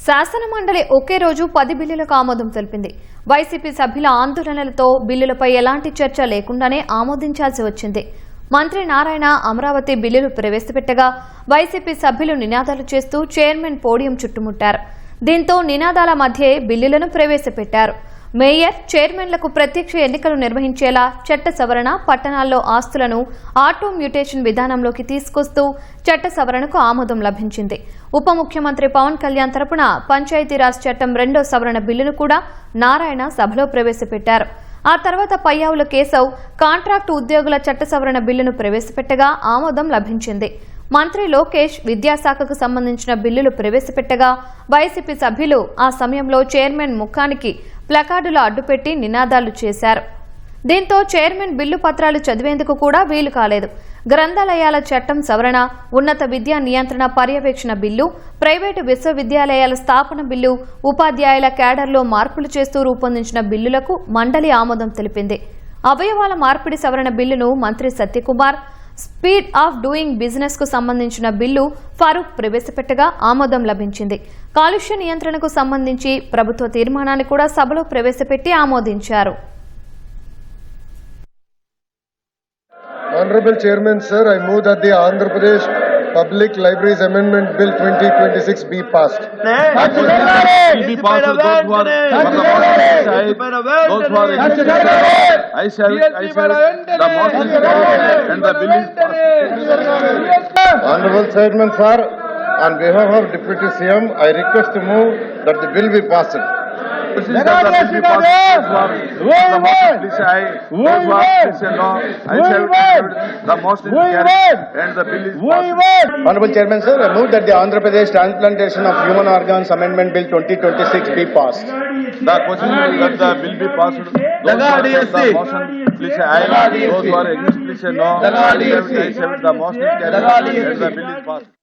శాసనమండలి ఒకే రోజు 10 బిల్లులకు ఆమోదం తెలిపింది. వైసీపీ సభ్యుల ఆందోళనలతో బిల్లులపై ఎలాంటి చర్చ లేకుండానే ఆమోదించాల్సి వచ్చింది. మంత్రి నారాయణ అమరావతి బిల్లులు ప్రవేశపెట్టగా వైసీపీ సభ్యులు నినాదాలు చేస్తూ చైర్మన్ పోడియం చుట్టుముట్టారు. దీంతో నినాదాల మధ్యే బిల్లులను ప్రవేశపెట్టారు. మేయర్, చైర్మన్లకు ప్రత్యక్ష ఎన్నికలు నిర్వహించేలా చట్ట సవరణ, పట్టణాల్లో ఆస్తులను ఆటో మ్యూటేషన్ విధానంలోకి తీసుకొస్తూ చట్ట సవరణకు ఆమోదం లభించింది. ఉప ముఖ్యమంత్రి పవన్ కళ్యాణ్ తరపున పంచాయతీరాజ్ చట్టం 2వ సవరణ బిల్లును కూడా నారాయణ సభలో ప్రవేశపెట్టారు. ఆ తర్వాత పయ్యావుల కేశవ్ కాంట్రాక్టు ఉద్యోగుల చట్ట సవరణ బిల్లును ప్రవేశపెట్టగా ఆమోదం లభించింది. మంత్రి లోకేష్ విద్యాశాఖకు సంబంధించిన బిల్లులు ప్రవేశపెట్టగా వైసీపీ సభ్యులు ఆ సమయంలో చైర్మన్ ముఖానికి ప్లకార్డులు అడ్డుపెట్టి నినాదాలు చేశారు. దీంతో చైర్మన్ బిల్లు పత్రాలు చదివేందుకు కూడా వీలు కాలేదు. గ్రంథాలయాల చట్టం సవరణ, ఉన్నత విద్యా నియంత్రణ పర్యవేక్షణ బిల్లు, ప్రైవేటు విశ్వవిద్యాలయాల స్థాపన బిల్లు, ఉపాధ్యాయుల క్యాడర్లో మార్పులు చేస్తూ రూపొందించిన బిల్లులకు మండలి ఆమోదం తెలిపింది. అవయవాల మార్పిడి సవరణ బిల్లును మంత్రి Satyakumar, speed of doing business కు సంబంధించిన బిల్లు ఫరూక్ ప్రవేశపెట్టగా ఆమోదం లభించింది. కాలుష్య నియంత్రణకు సంబంధించి ప్రభుత్వ తీర్మానాన్ని కూడా సభలో ప్రవేశపెట్టి ఆమోదించారు. Honorable Chairman, sir, I move that the Andhra Pradesh Public Libraries Amendment Bill 2026 be passed. Will be passed. Those who are I shall the motion and the bill is passed. Honorable Chairman, sir, on behalf of Deputy CM, I request to move that the bill be passed. Honorable Chairman, sir, I move that the Andhra Pradesh Transplantation of Human Organs Amendment Bill 2026 be passed. The question is that the bill be passed. Those who are the motion, please say aye. Those who are against, please say no. The motion is carried and the bill is passed.